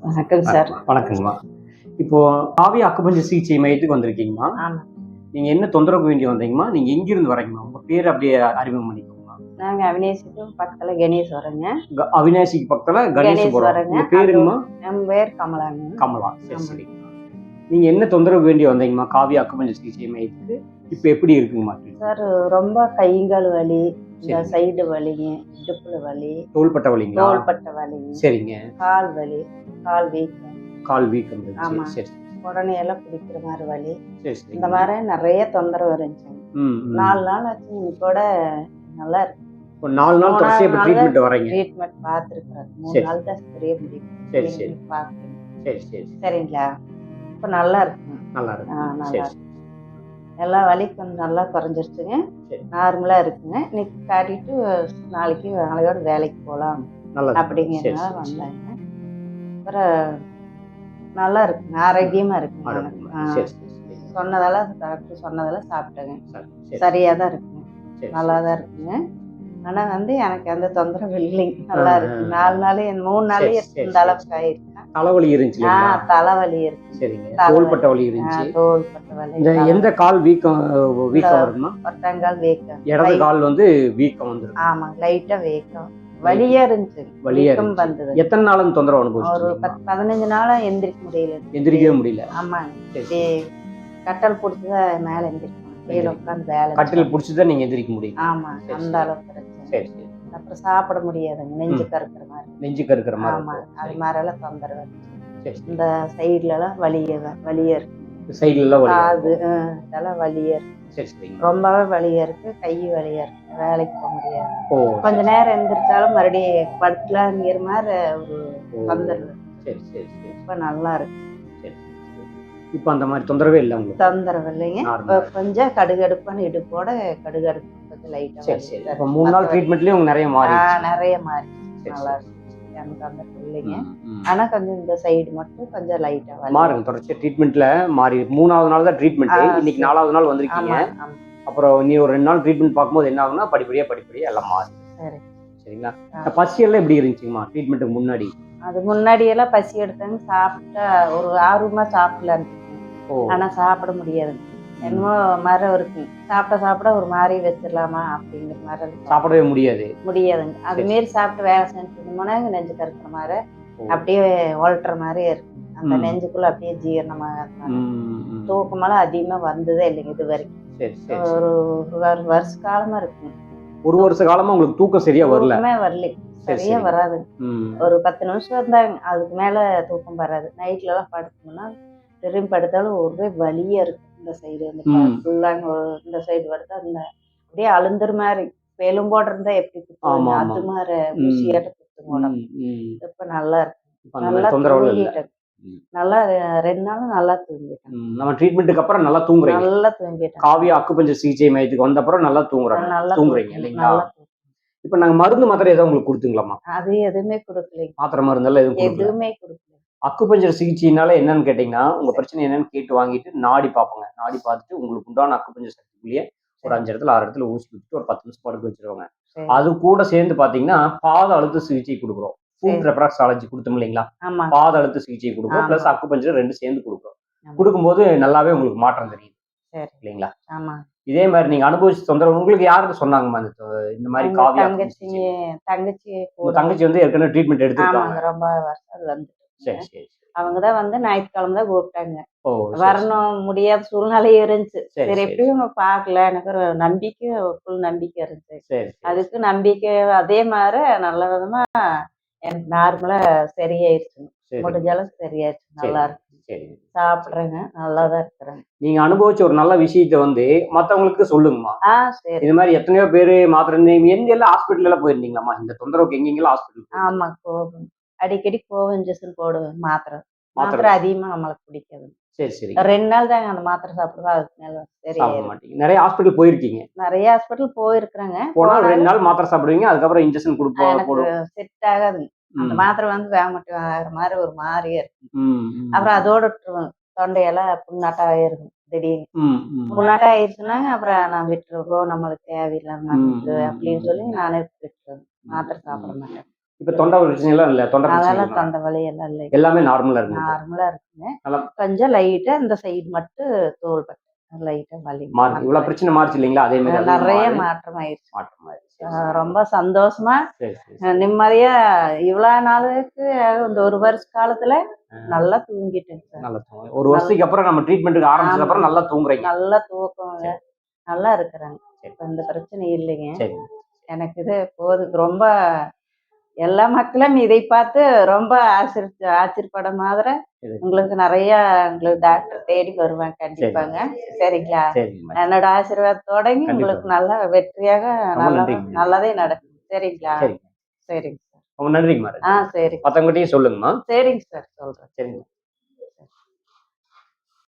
வணக்கம் சார். வணக்கங்கம்மா. இப்போ காவி அக்குபஞ்சர் சிகிச்சை மையத்துக்கு வந்திருக்கீங்கம்மா. ஆமா. நீங்க என்ன தொந்தரவுக்கு வேண்டி வந்தீங்கம்மா? நீங்க எங்கிருந்து வரீங்கம்மா? உங்க பேர் அப்படியே அறிமுகம் பண்ணிக்கோங்கம்மா. நாங்க அவினாசிக்கு பக்கத்துல கணேஸ்வரங்க. அவினாசிக்கு பக்கத்துல கணேசபுரம். கணேஸ்வரங்க. உங்க பேருங்கம்மா? என் பேர் கமலாங்க. கமலா. சரி ஆமா. சரிங்கம்மா. நீங்க என்ன தொந்தரவுக்கு வேண்டி வந்தீங்கம்மா? காவி அக்குபஞ்சர் சிகிச்சை மையத்துக்கு இப்ப எப்படி இருக்குங்கம்மா? சார் ரொம்ப கைகால் வலி, இந்த சரிங்க. சைடு வலிங்க, இடுப்புல வலி, தோள்பட்ட வலிங்களா? தோள்பட்ட வலிங்க, சரிங்க. கால் வலி, கால் வீக்கம். கால் வீக்கம் இருந்துச்சு. ஆமா. சரி உடனே எல்லாம் பிடிக்கிற மாதிரி வலி. சரி இந்த சரிங்க. மாதிரி நிறைய தொந்தரவு இருந்துச்சுங்க. 4 நாள் ஆச்சு கூட நல்லா இருக்கு. ஒரு 4 நாள் தொடர்ச்சியா இப்ப ட்ரீட்மெண்ட் வரீங்க. ட்ரீட்மெண்ட் பார்த்துருக்குறேன். 3 நாள் தான் தெரிய முடியும். சரி சரி. பார்த்து சரி சரி. சரிங்களா? இப்போ நல்லா இருக்குங்க. நல்லா இருக்கு. நல்லா சரி இருக்கு. எல்லா வலி கொஞ்சம் நல்லா குறைஞ்சிருச்சுங்க. சரி. நார்மலா இருக்குங்க. இன்னைக்கு காட்டிட்டு நாளையோட வேலைக்கு போகலாம் நல்லது. அப்படிங்கிறதுனால வந்தாங்க. அப்புறம் நல்லா இருக்குங்க, ஆரோக்கியமா இருக்குங்க. எனக்கு சொன்னதெல்லாம் டாக்டர் சொன்னதெல்லாம் சாப்பிட்டேங்க. சரியா தான் இருக்குங்க, நல்லா தான் இருக்குங்க. ஆனா எனக்கு எந்த தொந்தரவும் இல்லைங்க, நல்லா இருக்கு. 4 நாள் 3 நாளே இந்த அளவுக்கு ஆயிருக்கு. தலைவலி இருந்துச்சு. தலைவலி இருக்கு. சரிங்க. தோள்பட்ட வலி இருந்துச்சு. தோள்பட்ட வலி. இந்த எந்த கால் வீக்கம் வருமா? ஒற்றாங்கால் வீக்கம். இடது கால் வீக்கம் வந்துருக்கு. ஆமா, லைட்டா வீக்கம். வலியா இருந்துச்சு. வீக்கம் வந்தது. எத்தனை நாள் தொந்தரவு ஒரு அனுபவிச்சீங்க? 15 நாளா எந்திரிக்கவே முடியல. ஆமாங்க. கட்டல் பிடிச்சதான் மேல எந்திரிக்கணும். கீழே உட்காந்து வேலை. கட்டில் பிடிச்சதான் நீங்க எந்திரிக்க முடியும். ஆமா, அந்த அளவுக்கு பிரச்சனை. சரி சரி. அப்புறம் சாப்பிட முடியாதுங்க, நெஞ்சு கருக்குற மாதிரி. நெஞ்சு கருக்குற மாதிரி. ஆமா, அது மாதிரி எல்லாம் தொந்தரவு. சரி. இந்த சைடுல எல்லாம் வலியா இருக்கு. சைடுல எல்லாம் வலி. அது இதெல்லாம் வலியா இருக்கு. சரி சரி. ரொம்பவே வலியா இருக்கு. கை வலியா இருக்கு. வேலைக்கு போக முடியாது. கொஞ்ச நேரம் எந்திரிச்சாலும் மறுபடியும் படுக்கலாங்கிற மாதிரி ஒரு தொந்தரவு. சரி சரி சரி. இப்ப நல்லா இருக்கு. இப்ப அந்த மாதிரி தொந்தரவே இல்லை உங்களுக்கு? தொந்தரவு இல்லைங்க. கொஞ்சம் கடுகடுப்பான இடுப்போட கடுகடுப்பு கொஞ்சம் லைட்டா. சரி சரி. அப்ப 3 நாள் ட்ரீட்மெண்ட்லயே உங்களுக்கு நிறைய மாறி. நிறைய மாறி நல்லா இருக்கு. எனக்கு தொந்தரவு இல்லைங்க. ஆனா கொஞ்சம் இந்த சைடு மட்டும் கொஞ்சம் லைட்டா மாறுங்க. தொடர்ச்சியா ட்ரீட்மெண்ட்ல மாறி 3வது நாள் தான் ட்ரீட்மெண்ட். இன்னைக்கு 4வது நாள் வந்திருக்கீங்க. அப்புறம் நீ ஒரு 2 நாள் ட்ரீட்மெண்ட் பார்க்கும்போது என்ன ஆகும்னா படிப்படியா எல்லாம் மாறும். சரி சரிங்களா? பசி எல்லாம் எப்படி இருந்துச்சுங்கம்மா ட்ரீட்மெண்ட்டுக்கு முன்னாடி? அது முன்னாடி எல்லாம் பசி எடுத்தாங்க, சாப்பிட்டா ஒரு ஆர்வமா சாப்பிடலான்னு. ஆனா சாப்பிட முடியாது. என்னமோ மரம் இருக்கு, சாப்பிட ஒரு மாதிரி வச்சிடலாமா அப்படிங்கிற மாதிரி சாப்பிடவே முடியாதுங்க. அது மாரி சாப்பிட்டு வேலை செஞ்சுட்டோம்னா நெஞ்சு கருக்கிற மாதிரி அப்படியே ஒழட்டுற மாதிரியே இருக்கு. அந்த நெஞ்சுக்குள்ள அப்படியே ஜீரணமாக தூக்கமெல்லாம் அதிகமா வந்ததே இல்லைங்க இது வரைக்கும். ஒரு வருஷ காலமா இருக்குங்க. ஒரு வருஷ காலமா உங்களுக்கு தூக்கம் சரியா வரல? சரியா வராது. ஒரு 10 நிமிஷம் இருந்தாங்க, அதுக்கு மேல தூக்கம் வராது. நைட்ல எல்லாம் படுத்தோம்னா திரும்பி படுத்தாலும் ஒரே வலியா இருக்கு. இந்த சைடு இந்த சைடு படுத்தா அந்த அப்படியே அழுந்துற மாதிரி எலும்போட இருந்தா எப்படி குத்துவாங்க அது மாதிரி ஊசியாட்ட குத்துங்க. இப்ப நல்லா இருக்கு. நல்லா தூங்கிட்டேன். நல்லா 2 நாளும் நல்லா தூங்கிட்டேன். நம்ம ட்ரீட்மெண்ட்டுக்கு அப்புறம் நல்லா தூங்குறீங்க? நல்லா தூங்கிட்டேன். காவியா அக்குபஞ்சர் சிகிச்சை மையத்துக்கு வந்த அப்புறம் நல்லா தூங்குறீங்க இல்லைங்களா? இப்ப நாங்க மருந்து மாத்திரை ஏதாவது உங்களுக்கு கொடுத்துங்களாமா? அது எதுவுமே கொடுக்கல. மாத்திரை மருந்தெல்லாம் எதுவுமே கொடுக்கல. அக்குபஞ்சர் சிகிச்சைனால என்னன்னு கேட்டீங்கன்னா, உங்க பிரச்சனை என்னன்னு கேட்டு வாங்கிட்டு நாடி பார்ப்போங்க. நாடி பார்த்துட்டு உங்களுக்கு உண்டான அக்குபஞ்சர் சக்திக்குள்ளேயே ஒரு 5 இடத்துல 6 இடத்துல ஊசி கொடுத்துட்டு ஒரு 10 நிமிஷம் படுக்க வச்சிருவாங்க. அது கூட சேர்ந்து பாத்தீங்கன்னா பாத அழுத்த சிகிச்சை கொடுக்குறோம். ஃபுட் ரெஃப்ராக்சாலஜி கொடுத்தோம் இல்லைங்களா? பாத அழுத்த சிகிச்சை கொடுக்குறோம். பிளஸ் அக்குபஞ்சர் 2 சேர்ந்து கொடுக்குறோம். கொடுக்கும்போது நல்லாவே உங்களுக்கு மாற்றம் தெரியுது இல்லைங்களா? இதே மாதிரி நீங்க அனுபவிச்ச தொந்தரவு உங்களுக்கு யாருக்கு சொன்னாங்கம்மா? இந்த மாதிரி காவியா தங்கச்சி ஏற்கனவே ட்ரீட்மெண்ட் எடுத்துருக்காங்க. ரொம்ப வருஷம் வந்து சரி சரி. அவங்கதான் ஞாயிற்றுக்கிழமை தான் கூப்பிட்டாங்க. வரணும் முடியாத சூழ்நிலையும் இருந்துச்சு. சரி எப்படியும் பாக்கல. எனக்கு ஒரு நம்பிக்கை, ஃபுல் நம்பிக்கை இருந்துச்சு. அதுக்கு நம்பிக்கை அதே மாதிரி நல்ல விதமா எனக்கு நார்மலா சரியாயிருச்சு. முடிஞ்ச அளவுக்கு சரியாயிருச்சு. நல்லா இருக்கு. சாப்பிடுறேங்க, நல்லாதான் இருக்கிறேன். நீங்க அனுபவிச்ச ஒரு நல்ல விஷயத்த மத்தவங்களுக்கு சொல்லுங்கம்மா. சரி. இது மாதிரி எத்தனையோ பேரு மாத்திரை எந்த எல்லாம் ஹாஸ்பிட்டல் எல்லாம் போயிருந்தீங்களாமா? இந்த தொந்தரவுக்கு எங்கெங்கெல்லாம் ஹாஸ்பிட்டல்? ஆமா, போகும். அடிக்கடி போவேன். இன்ஜெக்ஷன் போடுவேன். மாத்திரை அதிகமா நம்மளுக்கு பிடிக்காது. சரி சரி. 2 நாள் தாங்க அந்த மாத்திரை சாப்பிடுவேன். அதுக்கு மேல சாப்பிட மாட்டீங்க. நிறைய ஹாஸ்பிட்டல் போயிருக்கீங்க? நிறைய ஹாஸ்பிட்டல் போயிருக்கிறேங்க. போனா 2 நாள் மாத்திரை சாப்பிடுவீங்க, அதுக்கப்புறம் இன்ஜெக்ஷன் கொடுப்போம். செட் ஆகாதுங்க. அந்த மாத்திரை வேகமாட்டு ஆகிற மாதிரி ஒரு மாதிரியே இருக்கு. அப்புறம் அதோட தொண்டையெல்லாம் புண்ணாட்டம் ஆயிருக்கும் திடீர்னு. புண்ணாட்டம் ஆயிடுச்சுன்னா அப்புறம் நான் விட்டுருவோம், நம்மளுக்கு தேவையில்லாம அப்படின்னு சொல்லி நானே விட்டுருவேன். மாத்திரை சாப்பிட மாட்டேன். இப்ப தொண்டை பிரச்சனை எல்லாம் இல்ல, தொண்டை பிரச்சனை அதெல்லாம் இல்லைங்களா? தொண்டை வலி எல்லாம் இல்லை. எல்லாமே நார்மலா இருக்கு. நார்மலா இருக்குங்க. நல்லா கொஞ்சம் லைட்டா இந்த சைடு மட்டும் தோள்பட்டை லைட்டா வலி. மாறி இவ்வளவு பிரச்சனை மாறிச்சு இல்லைங்களா? அதே மாதிரி அதுவும் நிறைய மாறி மாற்றம் ஆயிடுச்சு. மாற்றம் ஆயிடுச்சு. சரி, ரொம்ப சந்தோஷமா சரி, சரி. நிம்மதியா இவ்வளவு நாளுக்கு இந்த ஒரு வருஷ காலத்துல நல்லா தூங்கிட்டேன் சார். நல்லா தூங்குங்க. ஒரு வருஷத்துக்கு அப்புறம் நம்ம ட்ரீட்மெண்ட்டுக்கு ஆரம்பிச்சது அப்புறம் நல்லா தூங்குறீங்க. நல்லா தூக்கங்க. நல்லா இருக்கிறாங்க. இப்ப இந்த பிரச்சனை இல்லைங்க. சரி. எனக்கு இது போதும். ரொம்ப எல்லா மக்களும் இதை பார்த்து ரொம்ப ஆச்சரியப்பட மாதிரி உங்களுக்கு நிறைய உங்களுக்கு டாக்டர் தேடி வருவாங்க கண்டிப்பாங்க. சரிங்களா? சரிங்கம்மா. என்னோட ஆசீர்வாதத்தோட உங்களுக்கு நல்லா வெற்றியாக நல்லதே நடக்கும். சரிங்களா? சரிங்க. சரிங்க சார். ரொம்ப நன்றிங்கம்மா. சரி. மத்தவங்ககிட்டயும் சொல்லுங்கம்மா. சரிங்க சார், சொல்றேன். சரிங்க.